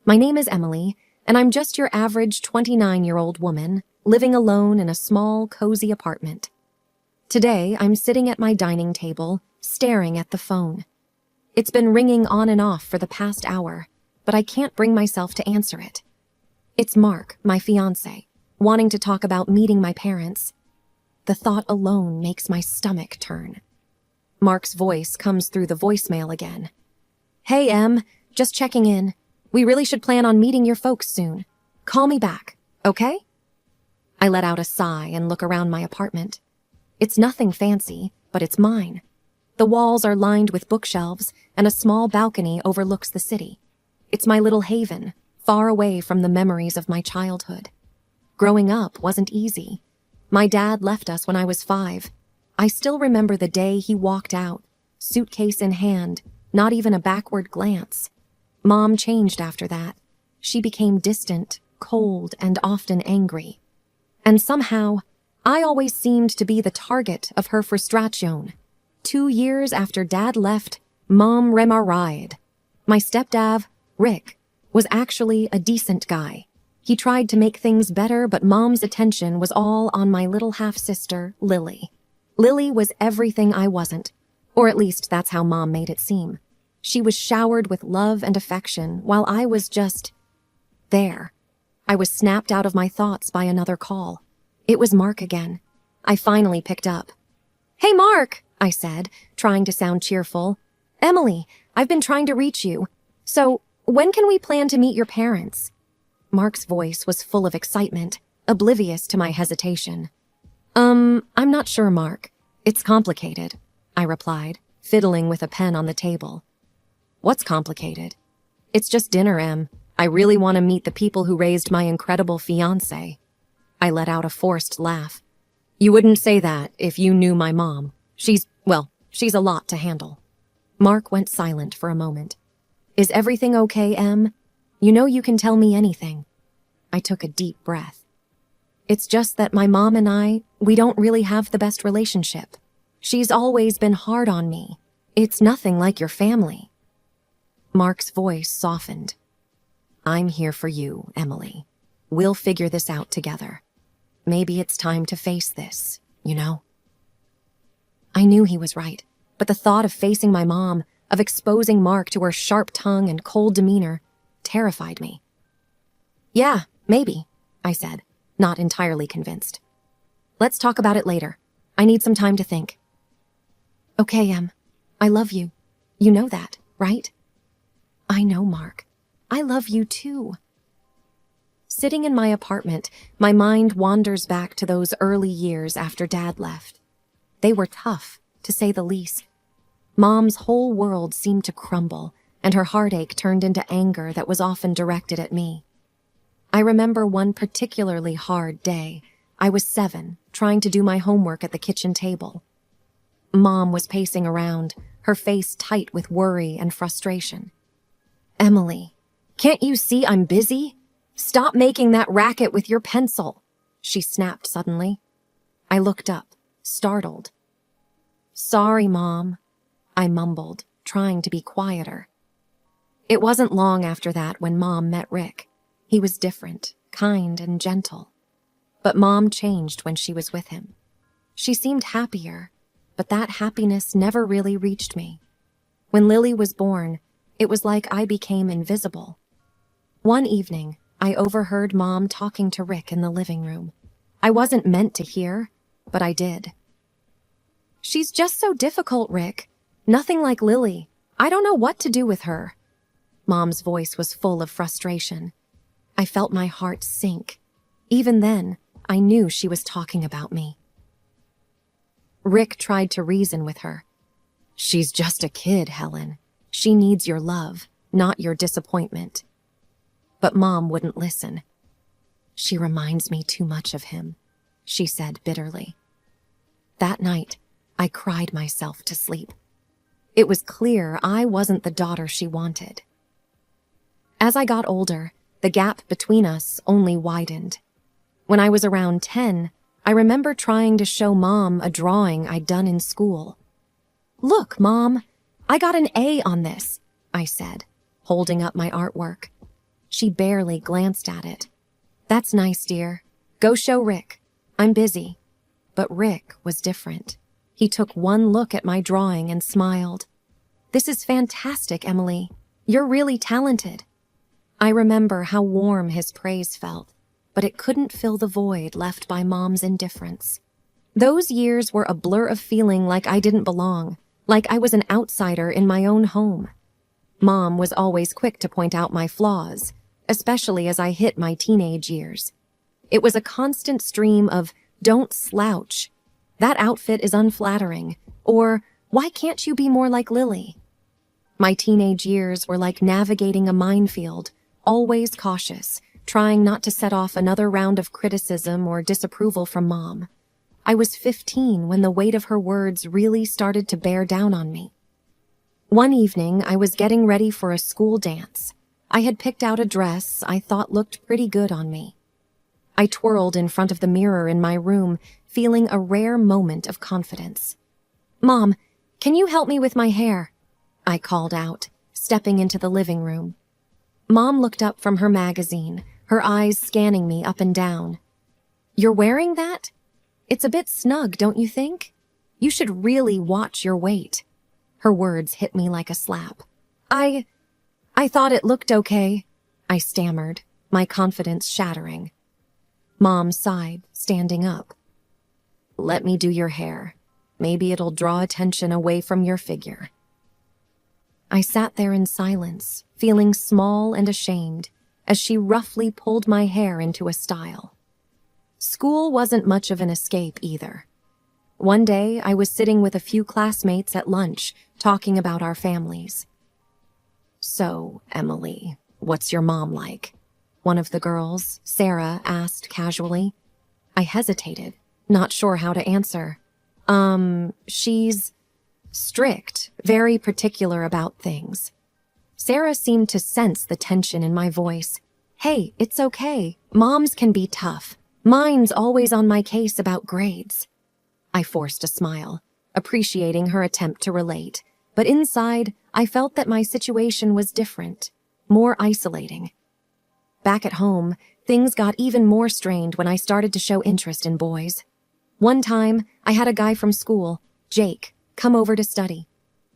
My name is Emily, and I'm just your average 29-year-old woman living alone in a small, cozy apartment. Today, I'm sitting at my dining table, staring at the phone. It's been ringing on and off for the past hour, but I can't bring myself to answer it. It's Mark, my fiancé, wanting to talk about meeting my parents. The thought alone makes my stomach turn. Mark's voice comes through the voicemail again. "Hey, Em, just checking in. We really should plan on meeting your folks soon. Call me back, okay?" I let out a sigh and look around my apartment. It's nothing fancy, but it's mine. The walls are lined with bookshelves, and a small balcony overlooks the city. It's my little haven, far away from the memories of my childhood. Growing up wasn't easy. My dad left us when I was 5. I still remember the day he walked out, suitcase in hand, not even a backward glance. Mom changed after that. She became distant, cold, and often angry. And somehow, I always seemed to be the target of her frustration. 2 years after Dad left, Mom remarried. My stepdad, Rick, was actually a decent guy. He tried to make things better, but Mom's attention was all on my little half-sister, Lily. Lily was everything I wasn't, or at least that's how Mom made it seem. She was showered with love and affection, while I was just there. I was snapped out of my thoughts by another call. It was Mark again. I finally picked up. "Hey, Mark," I said, trying to sound cheerful. "Emily, I've been trying to reach you. So, when can we plan to meet your parents?" Mark's voice was full of excitement, oblivious to my hesitation. I'm not sure, Mark. It's complicated," I replied, fiddling with a pen on the table. "What's complicated?" "It's just dinner, Em. I really want to meet the people who raised my incredible fiancé." I let out a forced laugh. "You wouldn't say that if you knew my mom. She's a lot to handle." Mark went silent for a moment. "Is everything okay, Em? You know you can tell me anything." I took a deep breath. "It's just that my mom and we don't really have the best relationship. She's always been hard on me. It's nothing like your family." Mark's voice softened. "I'm here for you, Emily. We'll figure this out together. Maybe it's time to face this, you know?" I knew he was right, but the thought of facing my mom, of exposing Mark to her sharp tongue and cold demeanor, terrified me. "Yeah, maybe," I said, not entirely convinced. "Let's talk about it later. I need some time to think." "Okay, Em. I love you. You know that, right?" "I know, Mark. I love you too." Sitting in my apartment, my mind wanders back to those early years after Dad left. They were tough, to say the least. Mom's whole world seemed to crumble, and her heartache turned into anger that was often directed at me. I remember one particularly hard day. I was 7, trying to do my homework at the kitchen table. Mom was pacing around, her face tight with worry and frustration. "Emily, can't you see I'm busy? Stop making that racket with your pencil," she snapped suddenly. I looked up, startled. "Sorry, Mom," I mumbled, trying to be quieter. It wasn't long after that when Mom met Rick. He was different, kind, and gentle. But Mom changed when she was with him. She seemed happier, but that happiness never really reached me. When Lily was born, it was like I became invisible. One evening, I overheard Mom talking to Rick in the living room. I wasn't meant to hear, but I did. "She's just so difficult, Rick. Nothing like Lily. I don't know what to do with her." Mom's voice was full of frustration. I felt my heart sink. Even then, I knew she was talking about me. Rick tried to reason with her. "She's just a kid, Helen. She needs your love, not your disappointment." But Mom wouldn't listen. "She reminds me too much of him," she said bitterly. That night, I cried myself to sleep. It was clear I wasn't the daughter she wanted. As I got older, the gap between us only widened. When I was around 10, I remember trying to show Mom a drawing I'd done in school. "Look, Mom, I got an A on this," I said, holding up my artwork. She barely glanced at it. "That's nice, dear. Go show Rick. I'm busy." But Rick was different. He took one look at my drawing and smiled. "This is fantastic, Emily. You're really talented." I remember how warm his praise felt, but it couldn't fill the void left by Mom's indifference. Those years were a blur of feeling like I didn't belong, like I was an outsider in my own home. Mom was always quick to point out my flaws, especially as I hit my teenage years. It was a constant stream of, "Don't slouch. That outfit is unflattering," or "Why can't you be more like Lily?" My teenage years were like navigating a minefield, always cautious, trying not to set off another round of criticism or disapproval from Mom. I was 15 when the weight of her words really started to bear down on me. One evening, I was getting ready for a school dance. I had picked out a dress I thought looked pretty good on me. I twirled in front of the mirror in my room, feeling a rare moment of confidence. "Mom, can you help me with my hair?" I called out, stepping into the living room. Mom looked up from her magazine, her eyes scanning me up and down. "You're wearing that? It's a bit snug, don't you think? You should really watch your weight." Her words hit me like a slap. I thought it looked okay," I stammered, my confidence shattering. Mom sighed, standing up. "Let me do your hair. Maybe it'll draw attention away from your figure." I sat there in silence, feeling small and ashamed, as she roughly pulled my hair into a style. School wasn't much of an escape either. One day, I was sitting with a few classmates at lunch, talking about our families. "So, Emily, what's your mom like?" one of the girls, Sarah, asked casually. I hesitated, not sure how to answer. She's strict, very particular about things." Sarah seemed to sense the tension in my voice. "Hey, it's okay. Moms can be tough. Mine's always on my case about grades." I forced a smile, appreciating her attempt to relate, but inside, I felt that my situation was different, more isolating. Back at home, things got even more strained when I started to show interest in boys. One time, I had a guy from school, Jake, come over to study.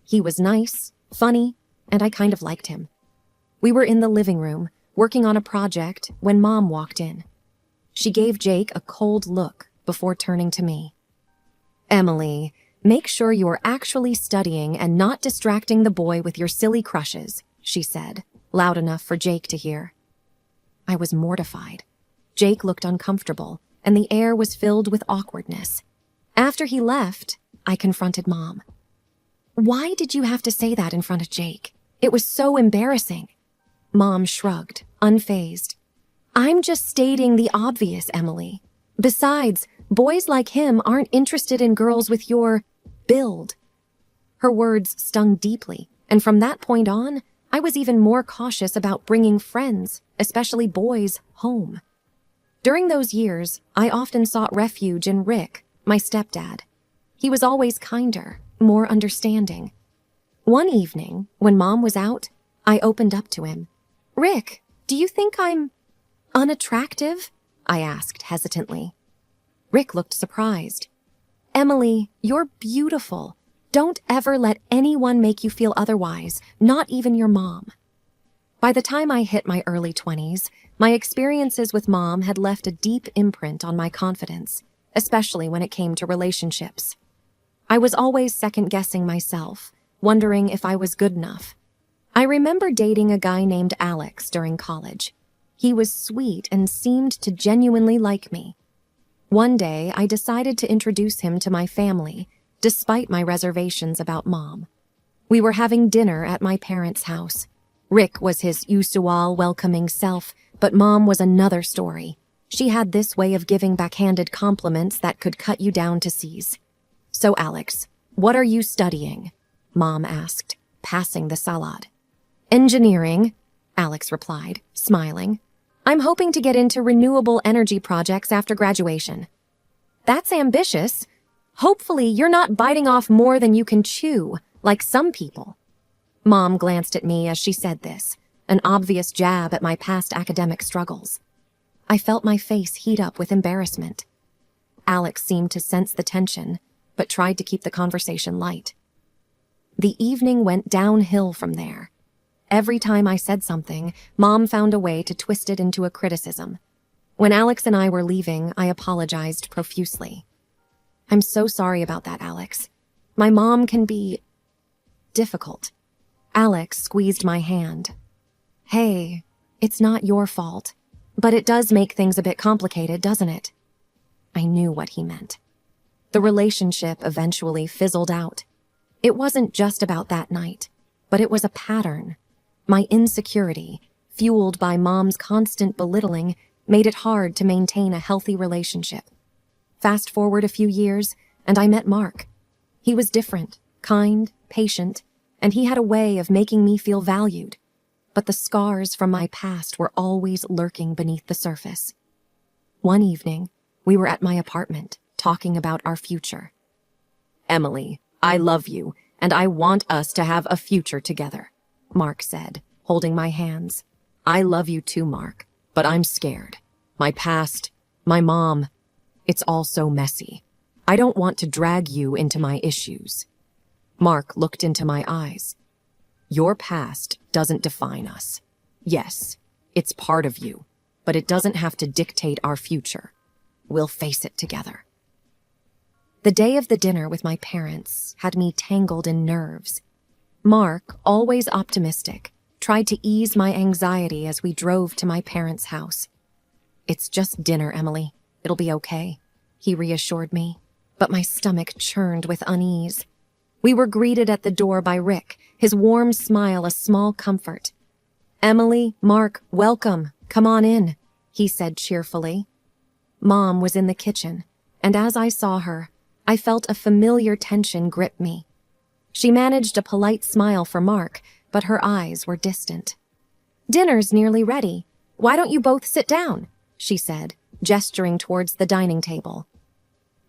He was nice, funny, and I kind of liked him. We were in the living room, working on a project, when Mom walked in. She gave Jake a cold look before turning to me. "Emily, make sure you're actually studying and not distracting the boy with your silly crushes," she said, loud enough for Jake to hear. I was mortified. Jake looked uncomfortable, and the air was filled with awkwardness. After he left, I confronted Mom. "Why did you have to say that in front of Jake? It was so embarrassing." Mom shrugged, unfazed. "I'm just stating the obvious, Emily. Besides, boys like him aren't interested in girls with your build." Her words stung deeply, and from that point on, I was even more cautious about bringing friends, especially boys, home. During those years, I often sought refuge in Rick, my stepdad. He was always kinder, more understanding. One evening, when Mom was out, I opened up to him. "Rick, do you think I'm unattractive?" I asked hesitantly. Rick looked surprised. "Emily, you're beautiful. Don't ever let anyone make you feel otherwise, not even your mom." By the time I hit my early 20s, my experiences with Mom had left a deep imprint on my confidence, especially when it came to relationships. I was always second-guessing myself, wondering if I was good enough. I remember dating a guy named Alex during college. He was sweet and seemed to genuinely like me. One day, I decided to introduce him to my family, despite my reservations about Mom. We were having dinner at my parents' house. Rick was his usual welcoming self, but Mom was another story. She had this way of giving backhanded compliments that could cut you down to seize. "So, Alex, what are you studying?" Mom asked, passing the salad. "Engineering," Alex replied, smiling. "I'm hoping to get into renewable energy projects after graduation." "That's ambitious. Hopefully you're not biting off more than you can chew, like some people." Mom glanced at me as she said this, an obvious jab at my past academic struggles. I felt my face heat up with embarrassment. Alex seemed to sense the tension, but tried to keep the conversation light. The evening went downhill from there. Every time I said something, Mom found a way to twist it into a criticism. When Alex and I were leaving, I apologized profusely. "I'm so sorry about that, Alex. My mom can be difficult." Alex squeezed my hand. "Hey, it's not your fault, but it does make things a bit complicated, doesn't it?" I knew what he meant. The relationship eventually fizzled out. It wasn't just about that night, but it was a pattern. My insecurity, fueled by Mom's constant belittling, made it hard to maintain a healthy relationship. Fast forward a few years, and I met Mark. He was different, kind, patient, and he had a way of making me feel valued. But the scars from my past were always lurking beneath the surface. One evening, we were at my apartment, talking about our future. "Emily, I love you, and I want us to have a future together," Mark said, holding my hands. "I love you too, Mark, but I'm scared. My past, my mom, it's all so messy. I don't want to drag you into my issues." Mark looked into my eyes. "Your past doesn't define us. Yes, it's part of you, but it doesn't have to dictate our future. We'll face it together." The day of the dinner with my parents had me tangled in nerves. Mark, always optimistic, tried to ease my anxiety as we drove to my parents' house. "It's just dinner, Emily. It'll be okay," he reassured me, but my stomach churned with unease. We were greeted at the door by Rick, his warm smile a small comfort. "Emily, Mark, welcome. Come on in," he said cheerfully. Mom was in the kitchen, and as I saw her, I felt a familiar tension grip me. She managed a polite smile for Mark, but her eyes were distant. "Dinner's nearly ready. Why don't you both sit down?" she said, gesturing towards the dining table.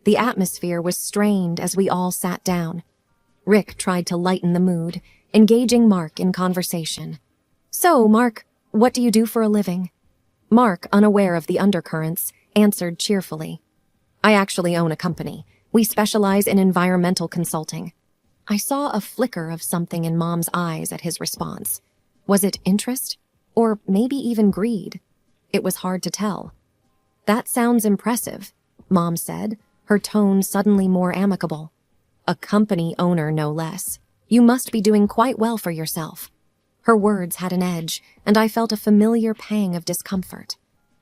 The atmosphere was strained as we all sat down. Rick tried to lighten the mood, engaging Mark in conversation. "So, Mark, what do you do for a living?" Mark, unaware of the undercurrents, answered cheerfully. "I actually own a company. We specialize in environmental consulting." I saw a flicker of something in Mom's eyes at his response. Was it interest? Or maybe even greed? It was hard to tell. "That sounds impressive," Mom said, her tone suddenly more amicable. "A company owner, no less. You must be doing quite well for yourself." Her words had an edge, and I felt a familiar pang of discomfort.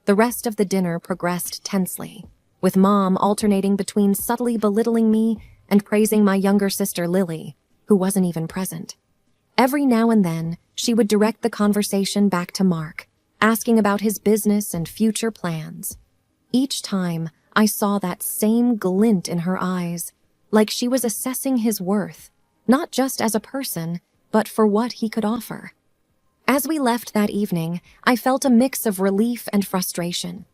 The rest of the dinner progressed tensely, with Mom alternating between subtly belittling me and praising my younger sister Lily, who wasn't even present. Every now and then, she would direct the conversation back to Mark, asking about his business and future plans. Each time, I saw that same glint in her eyes, like she was assessing his worth, not just as a person, but for what he could offer. As we left that evening, I felt a mix of relief and frustration.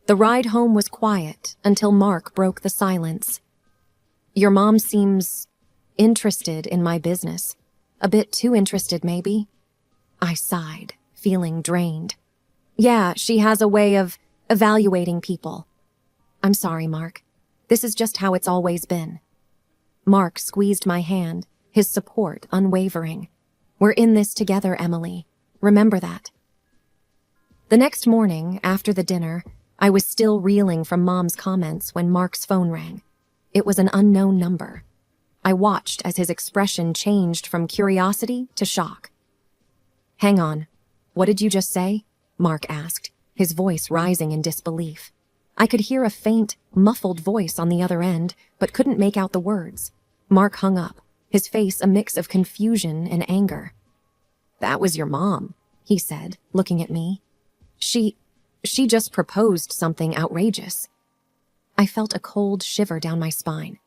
The ride home was quiet until Mark broke the silence. "Your mom seems interested in my business. A bit too interested, maybe." I sighed, feeling drained. "Yeah, she has a way of evaluating people." "I'm sorry, Mark. This is just how it's always been." Mark squeezed my hand, his support unwavering. "We're in this together, Emily. Remember that." The next morning, after the dinner, I was still reeling from Mom's comments when Mark's phone rang. It was an unknown number. I watched as his expression changed from curiosity to shock. "Hang on. What did you just say?" Mark asked, his voice rising in disbelief. I could hear a faint, muffled voice on the other end, but couldn't make out the words. Mark hung up, his face a mix of confusion and anger. "That was your mom," he said, looking at me. She just proposed something outrageous." I felt a cold shiver down my spine.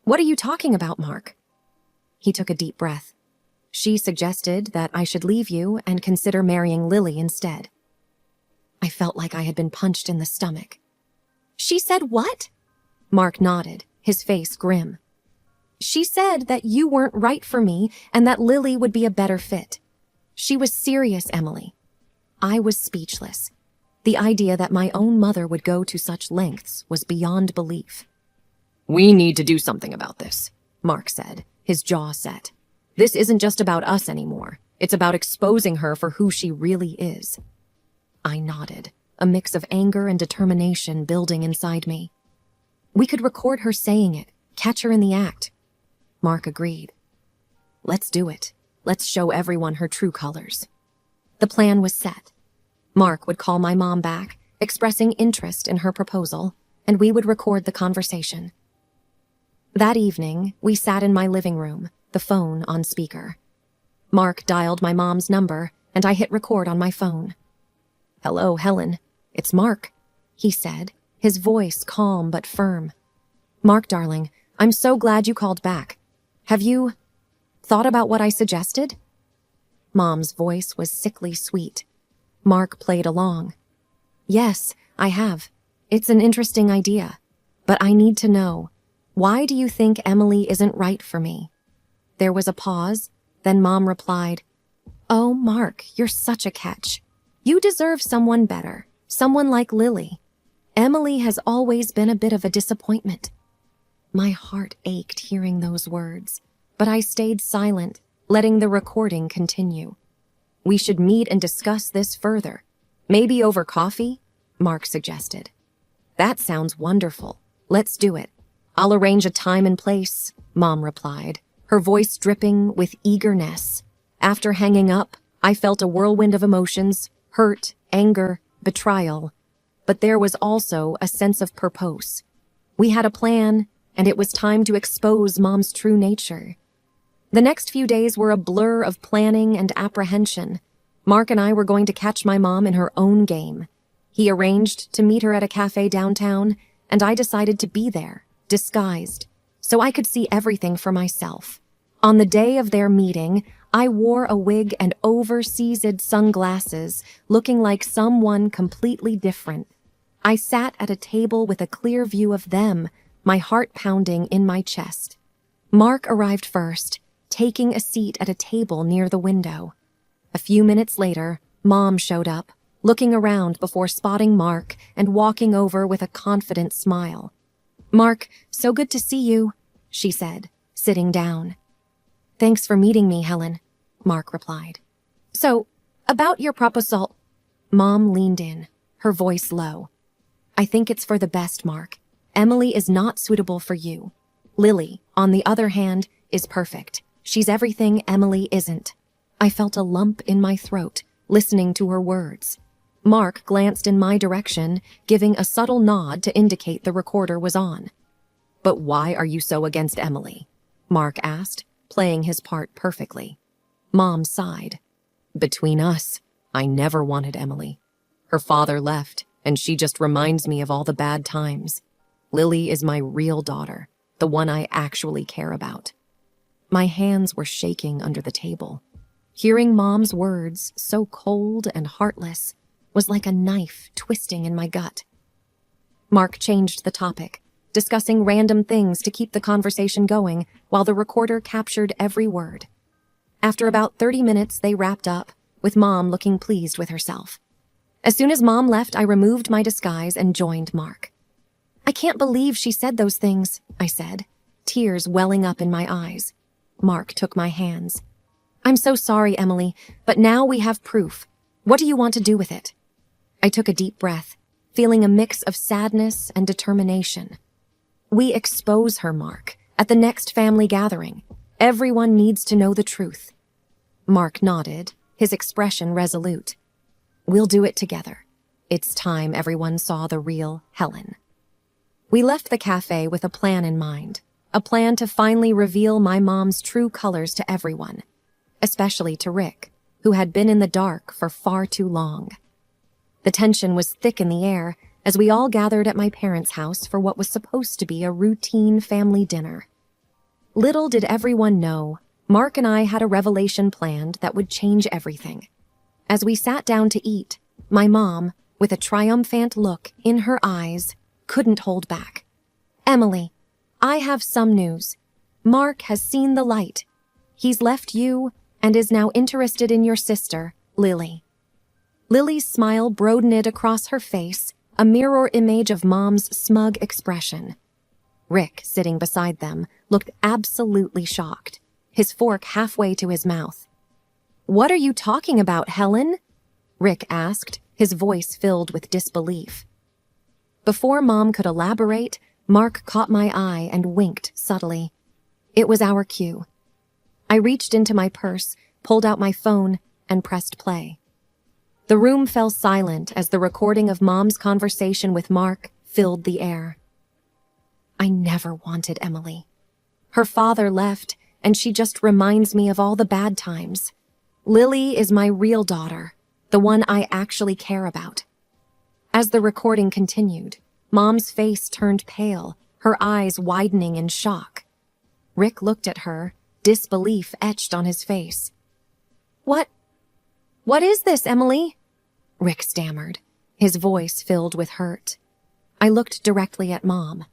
"What are you talking about, Mark?" He took a deep breath. "She suggested that I should leave you and consider marrying Lily instead." I felt like I had been punched in the stomach. "She said what?" Mark nodded, his face grim. "She said that you weren't right for me and that Lily would be a better fit. She was serious, Emily. I was speechless. The idea that my own mother would go to such lengths was beyond belief. "We need to do something about this," Mark said, his jaw set. "This isn't just about us anymore. It's about exposing her for who she really is." I nodded, a mix of anger and determination building inside me. "We could record her saying it, catch her in the act." Mark agreed. "Let's do it. Let's show everyone her true colors." The plan was set. Mark would call my mom back, expressing interest in her proposal, and we would record the conversation. That evening, we sat in my living room, the phone on speaker. Mark dialed my mom's number, and I hit record on my phone. "Hello, Helen. It's Mark," he said, his voice calm but firm. "Mark, darling, I'm so glad you called back. Have you thought about what I suggested?" Mom's voice was sickly sweet. Mark played along. "Yes, I have. It's an interesting idea. But I need to know, why do you think Emily isn't right for me?" There was a pause, then Mom replied, "Oh, Mark, you're such a catch. You deserve someone better, someone like Lily. Emily has always been a bit of a disappointment." My heart ached hearing those words, but I stayed silent, letting the recording continue. "We should meet and discuss this further. Maybe over coffee?" Mark suggested. "That sounds wonderful. Let's do it. I'll arrange a time and place," Mom replied, her voice dripping with eagerness. After hanging up, I felt a whirlwind of emotions, hurt, anger, betrayal. But there was also a sense of purpose. We had a plan, and it was time to expose Mom's true nature. The next few days were a blur of planning and apprehension. Mark and I were going to catch my mom in her own game. He arranged to meet her at a cafe downtown, and I decided to be there, disguised, so I could see everything for myself. On the day of their meeting, I wore a wig and oversized sunglasses, looking like someone completely different. I sat at a table with a clear view of them, my heart pounding in my chest. Mark arrived first, taking a seat at a table near the window. A few minutes later, Mom showed up, looking around before spotting Mark and walking over with a confident smile. "Mark, so good to see you," she said, sitting down. "Thanks for meeting me, Helen," Mark replied. "So, about your proposal." Mom leaned in, her voice low. "I think it's for the best, Mark. Emily is not suitable for you. Lily, on the other hand, is perfect. She's everything Emily isn't." I felt a lump in my throat, listening to her words. Mark glanced in my direction, giving a subtle nod to indicate the recorder was on. "But why are you so against Emily?" Mark asked, playing his part perfectly. Mom sighed. "Between us, I never wanted Emily. Her father left, and she just reminds me of all the bad times. Lily is my real daughter, the one I actually care about." My hands were shaking under the table. Hearing Mom's words, so cold and heartless, was like a knife twisting in my gut. Mark changed the topic, discussing random things to keep the conversation going while the recorder captured every word. After about 30 minutes, they wrapped up, with Mom looking pleased with herself. As soon as Mom left, I removed my disguise and joined Mark. "I can't believe she said those things," I said, tears welling up in my eyes. Mark took my hands. "I'm so sorry, Emily, but now we have proof. What do you want to do with it?" I took a deep breath, feeling a mix of sadness and determination. "We expose her, Mark, at the next family gathering. Everyone needs to know the truth." Mark nodded, his expression resolute. "We'll do it together. It's time everyone saw the real Helen." We left the cafe with a plan in mind, a plan to finally reveal my mom's true colors to everyone, especially to Rick, who had been in the dark for far too long. The tension was thick in the air as we all gathered at my parents' house for what was supposed to be a routine family dinner. Little did everyone know, Mark and I had a revelation planned that would change everything. As we sat down to eat, my mom, with a triumphant look in her eyes, couldn't hold back. "Emily, I have some news. Mark has seen the light. He's left you and is now interested in your sister, Lily." Lily's smile broadened across her face, a mirror image of Mom's smug expression. Rick, sitting beside them, looked absolutely shocked, his fork halfway to his mouth. "What are you talking about, Helen?" Rick asked, his voice filled with disbelief. Before Mom could elaborate, Mark caught my eye and winked subtly. It was our cue. I reached into my purse, pulled out my phone, and pressed play. The room fell silent as the recording of Mom's conversation with Mark filled the air. I never wanted Emily. Her father left, and she just reminds me of all the bad times. Lily is my real daughter, the one I actually care about. As the recording continued, Mom's face turned pale, her eyes widening in shock. Rick looked at her, disbelief etched on his face. What is this, Emily?" Rick stammered, his voice filled with hurt. I looked directly at Mom.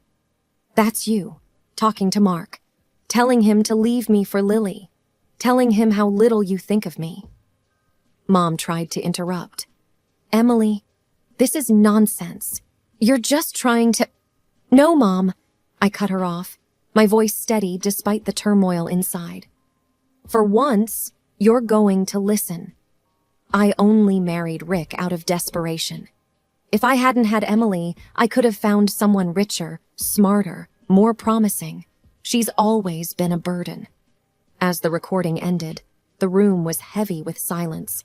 "That's you, talking to Mark, telling him to leave me for Lily, telling him how little you think of me." Mom tried to interrupt. "Emily, this is nonsense. You're just trying to—" "No, Mom," I cut her off, my voice steady despite the turmoil inside. "For once, you're going to listen. I only married Rick out of desperation. If I hadn't had Emily, I could have found someone richer, smarter, more promising. She's always been a burden." As the recording ended, the room was heavy with silence.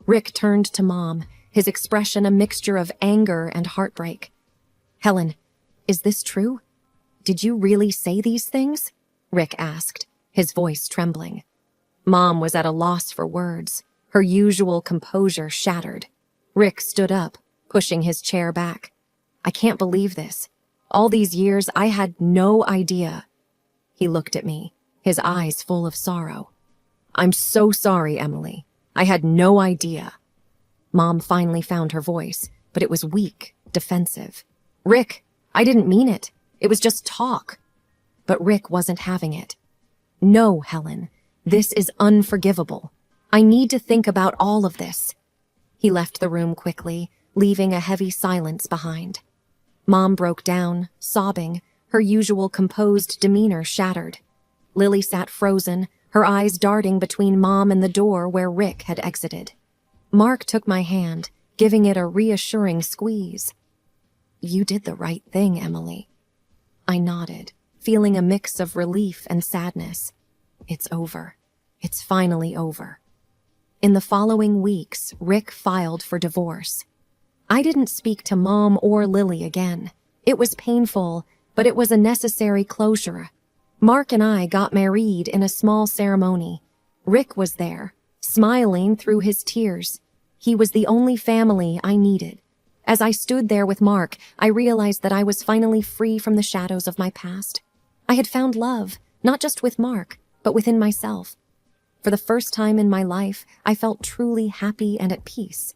Rick turned to Mom, his expression a mixture of anger and heartbreak. "Helen, is this true? Did you really say these things?" Rick asked, his voice trembling. Mom was at a loss for words, her usual composure shattered. Rick stood up, pushing his chair back. "I can't believe this. All these years, I had no idea." He looked at me, his eyes full of sorrow. "I'm so sorry, Emily. I had no idea." Mom finally found her voice, but it was weak, defensive. "Rick, I didn't mean it. It was just talk." But Rick wasn't having it. "No, Helen, this is unforgivable. I need to think about all of this." He left the room quickly, leaving a heavy silence behind. Mom broke down, sobbing, her usual composed demeanor shattered. Lily sat frozen, her eyes darting between Mom and the door where Rick had exited. Mark took my hand, giving it a reassuring squeeze. "You did the right thing, Emily." I nodded, feeling a mix of relief and sadness. It's over. It's finally over. In the following weeks, Rick filed for divorce. I didn't speak to Mom or Lily again. It was painful, but it was a necessary closure. Mark and I got married in a small ceremony. Rick was there, smiling through his tears. He was the only family I needed. As I stood there with Mark, I realized that I was finally free from the shadows of my past. I had found love, not just with Mark, but within myself. For the first time in my life, I felt truly happy and at peace.